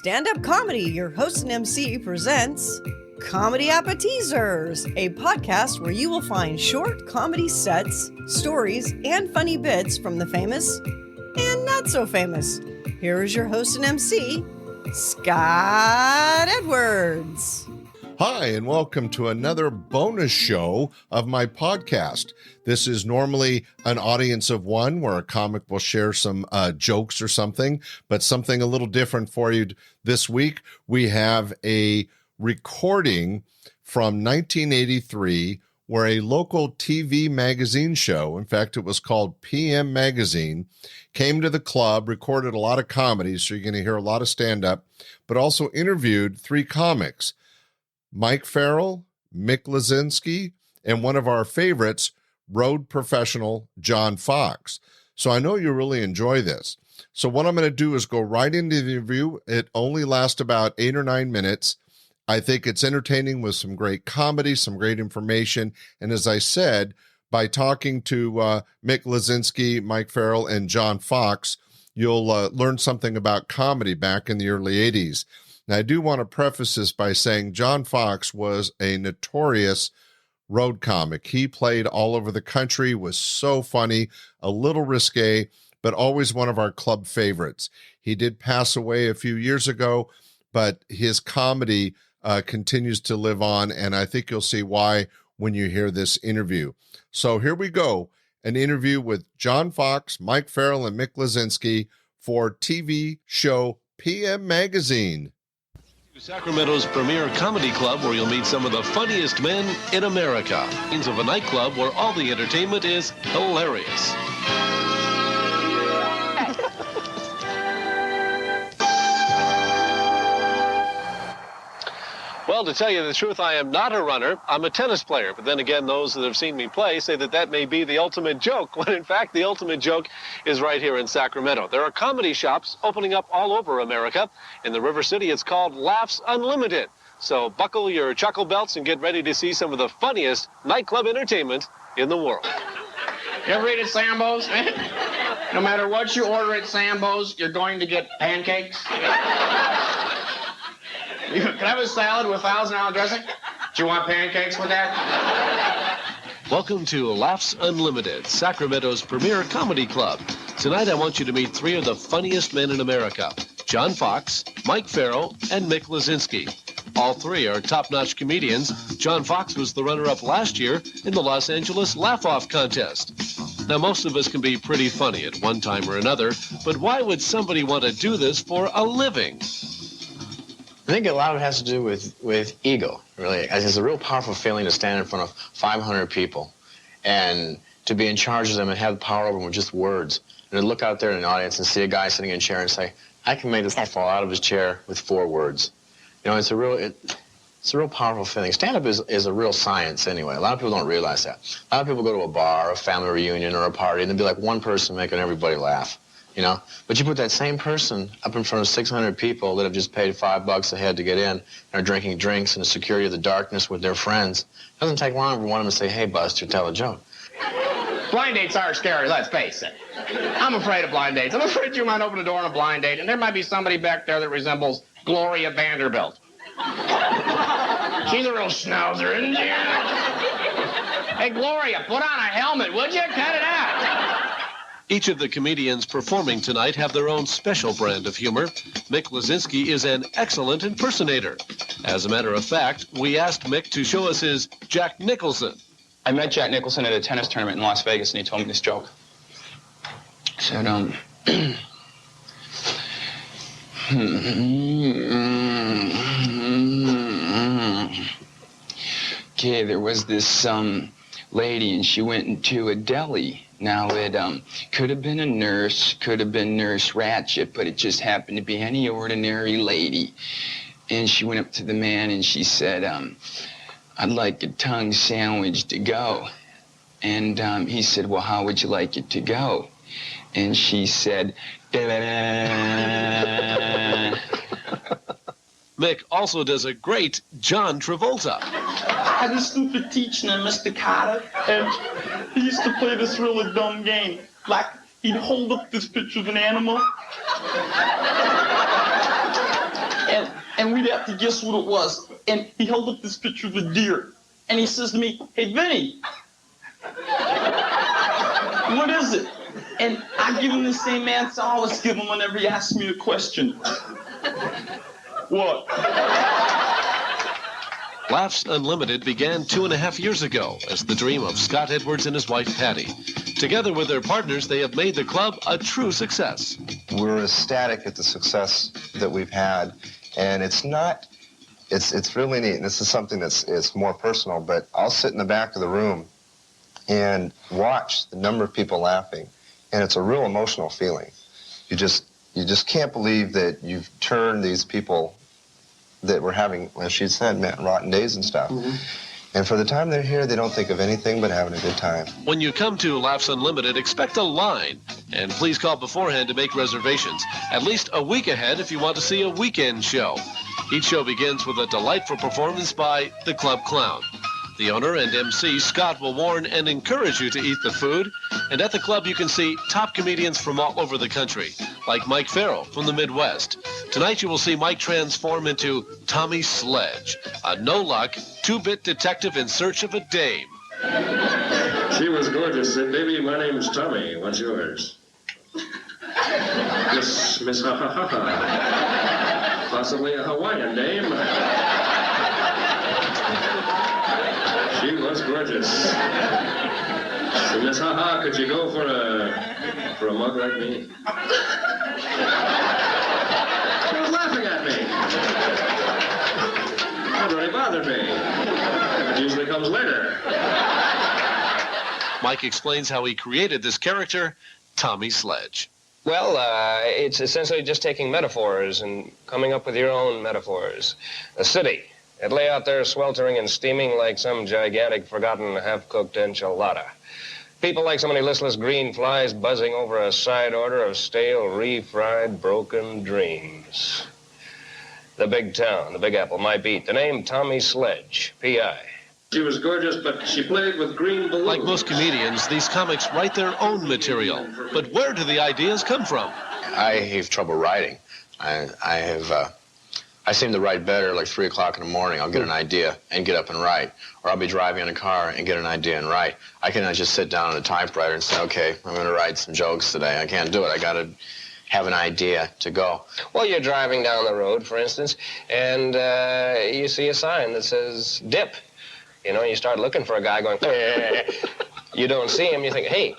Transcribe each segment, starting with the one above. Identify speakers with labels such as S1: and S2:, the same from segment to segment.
S1: Stand-Up Comedy, your host and MC, presents Comedy Appetizers, a podcast where you will find short comedy sets, stories, and funny bits from the famous and not so famous. Here is your host and MC, Scott Edwards.
S2: Hi, and welcome to another bonus show of my podcast. This is normally an audience of one where a comic will share some jokes or something, but something a little different for you this week. We have a recording from 1983 where a local TV magazine show, in fact, it was called PM Magazine, came to the club, recorded a lot of comedy, so you're going to hear a lot of stand-up, but also interviewed three comics. Mike Farrell, Mick Lazinski, and one of our favorites, road professional John Fox. So I know you really enjoy this. So what I'm going to do is go right into the interview. It only lasts about 8 or 9 minutes. I think it's entertaining with some great comedy, some great information. And as I said, by talking to Mick Lazinski, Mike Farrell, and John Fox, you'll learn something about comedy back in the early 80s. Now, I do want to preface this by saying John Fox was a notorious road comic. He played all over the country, was so funny, a little risque, but always one of our club favorites. He did pass away a few years ago, but his comedy continues to live on, and I think you'll see why when you hear this interview. So here we go, an interview with John Fox, Mike Farrell, and Mick Lazinski for TV show PM Magazine.
S3: Sacramento's premier comedy club where you'll meet some of the funniest men in America. Means of a nightclub where all the entertainment is hilarious. Well, to tell you the truth, I am not a runner. I'm a tennis player. But then again, those that have seen me play say that that may be the ultimate joke, when in fact the ultimate joke is right here in Sacramento. There are comedy shops opening up all over America. In the River City, it's called Laughs Unlimited. So buckle your chuckle belts and get ready to see some of the funniest nightclub entertainment in the world.
S4: You ever eat at Sambo's? No matter what you order at Sambo's, you're going to get pancakes. Can I have a salad with $1,000 dressing? Do you want pancakes with that?
S3: Welcome to Laughs Unlimited, Sacramento's premier comedy club. Tonight I want you to meet three of the funniest men in America, John Fox, Mike Farrell, and Mick Lazinski. All three are top-notch comedians. John Fox was the runner-up last year in the Los Angeles Laugh-Off contest. Now, most of us can be pretty funny at one time or another, but why would somebody want to do this for a living?
S4: I think a lot of it has to do with ego, really. It's a real powerful feeling to stand in front of 500 people and to be in charge of them and have the power over them with just words. And to look out there in an audience and see a guy sitting in a chair and say, I can make this guy fall out of his chair with 4 words. You know, it's a real powerful feeling. Stand-up is a real science anyway. A lot of people don't realize that. A lot of people go to a bar, a family reunion, or a party, and there'll be like one person making everybody laugh. You know, but you put that same person up in front of 600 people that have just paid $5 a head to get in and are drinking drinks in the security of the darkness with their friends. It doesn't take long for one of them to say, hey, Buster, tell a joke. Blind dates are scary, let's face it. I'm afraid of blind dates. I'm afraid you might open a door on a blind date and there might be somebody back there that resembles Gloria Vanderbilt. She's a real schnauzer, isn't she? Hey, Gloria, put on a helmet, would you? Cut it out.
S3: Each of the comedians performing tonight have their own special brand of humor. Mick Lazinski is an excellent impersonator. As a matter of fact, we asked Mick to show us his Jack Nicholson.
S5: I met Jack Nicholson at a tennis tournament in Las Vegas, and he told me this joke. He said, okay, there was this lady, and she went into a deli. Now, it could have been a nurse, could have been Nurse Ratchet, but it just happened to be any ordinary lady. And she went up to the man and she said, I'd like a tongue sandwich to go. And he said, well, how would you like it to go? And she said,
S3: Mick also does a great John Travolta.
S6: I had a stupid teacher named Mr. Carter, and he used to play this really dumb game. Like, he'd hold up this picture of an animal, and we'd have to guess what it was. And he held up this picture of a deer, and he says to me, "Hey, Vinny, what is it?" And I give him the same answer I always give him whenever he asks me a question. What?
S3: Laughs Unlimited began 2.5 years ago as the dream of Scott Edwards and his wife, Patty. Together with their partners, they have made the club a true success.
S7: We're ecstatic at the success that we've had, and it's really neat. And this is something it's more personal, but I'll sit in the back of the room and watch the number of people laughing, and it's a real emotional feeling. You just can't believe that you've turned these people that were having, as she said, rotten days and stuff. Mm-hmm. And for the time they're here, they don't think of anything but having a good time.
S3: When you come to Laughs Unlimited, expect a line. And please call beforehand to make reservations. At least a week ahead if you want to see a weekend show. Each show begins with a delightful performance by the Club Clown. The owner and MC, Scott, will warn and encourage you to eat the food. And at the club, you can see top comedians from all over the country, like Mike Farrell from the Midwest. Tonight, you will see Mike transform into Tommy Sledge, a no-luck, 2-bit detective in search of a dame.
S8: She was gorgeous, said, "Baby, my name's Tommy. What's yours?" Miss Ha Ha Ha Ha. Possibly a Hawaiian dame. She was gorgeous. So, Miss Ha Ha, could you go for a mug like me? She was laughing at me. That really bothered me. It usually comes later.
S3: Mike explains how he created this character, Tommy Sledge.
S9: Well, it's essentially just taking metaphors and coming up with your own metaphors. A city. It lay out there sweltering and steaming like some gigantic, forgotten, half-cooked enchilada. People like so many listless green flies buzzing over a side order of stale, refried, broken dreams. The big town, the Big Apple, my beat. The name, Tommy Sledge, P.I.
S8: She was gorgeous, but she played with green balloons.
S3: Like most comedians, these comics write their own material. But where do the ideas come from?
S4: I have trouble writing. I seem to write better like 3 o'clock in the morning. I'll get an idea and get up and write. Or I'll be driving in a car and get an idea and write. I cannot just sit down on a typewriter and say, okay, I'm going to write some jokes today. I can't do it. I got to have an idea to go.
S9: Well, you're driving down the road, for instance, and you see a sign that says dip. You know, you start looking for a guy going, you don't see him, you think, hey,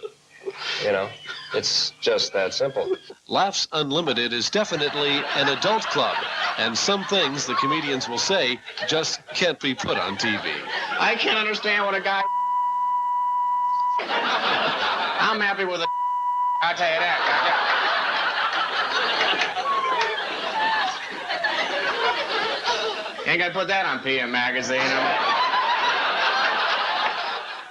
S9: you know, it's just that simple.
S3: Laughs Unlimited is definitely an adult club, and some things the comedians will say just can't be put on TV.
S4: I can't understand what a guy... I'm happy with a... I'll tell you that. Ain't gonna put that on PM Magazine.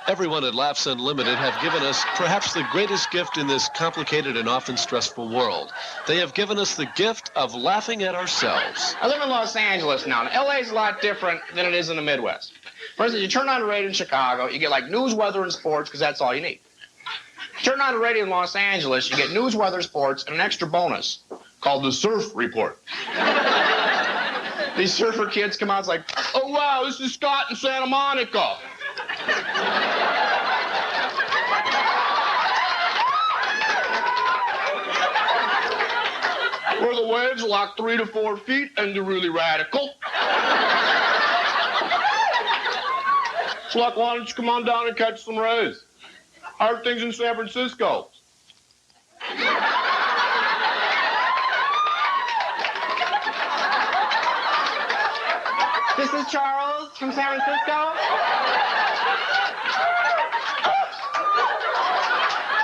S3: Everyone at Laughs Unlimited have given us perhaps the greatest gift in this complicated and often stressful world. They have given us the gift of laughing at ourselves.
S4: I live in Los Angeles now, and LA's a lot different than it is in the Midwest. For instance, you turn on the radio in Chicago, you get like news, weather, and sports, because that's all you need. Turn on the radio in Los Angeles, you get news, weather, sports, and an extra bonus called the Surf Report. These surfer kids come out, it's like, oh wow, this is Scott in Santa Monica. Where the waves are like 3 to 4 feet and they're really radical. It's like, why don't you come on down and catch some rays? How are things in San Francisco? This is Charles from San Francisco.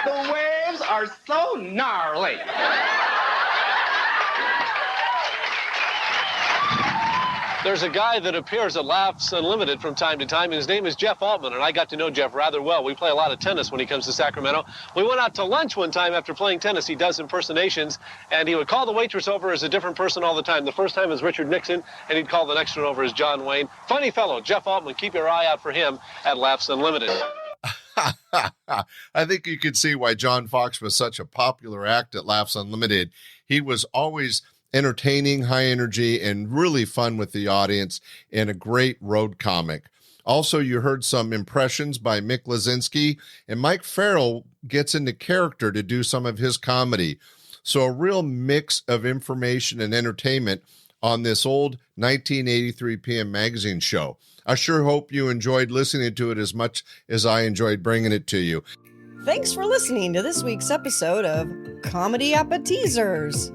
S4: The waves are so gnarly.
S3: There's a guy that appears at Laughs Unlimited from time to time, and his name is Jeff Altman, and I got to know Jeff rather well. We play a lot of tennis when he comes to Sacramento. We went out to lunch one time after playing tennis. He does impersonations, and he would call the waitress over as a different person all the time. The first time was Richard Nixon, and he'd call the next one over as John Wayne. Funny fellow, Jeff Altman. Keep your eye out for him at Laughs Unlimited.
S2: I think you could see why John Fox was such a popular act at Laughs Unlimited. He was always entertaining, high energy, and really fun with the audience, and a great road comic. Also, you heard some impressions by Mick Lazinski, and Mike Farrell gets into character to do some of his comedy. So a real mix of information and entertainment on this old 1983 PM magazine show. I sure hope you enjoyed listening to it as much as I enjoyed bringing it to you.
S1: Thanks for listening to this week's episode of Comedy Appetizers.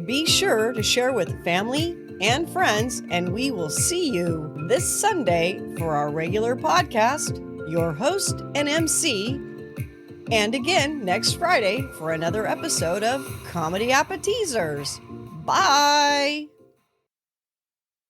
S1: Be sure to share with family and friends, and we will see you this Sunday for our regular podcast, your host and MC, and again next Friday for another episode of Comedy Appetizers. Bye!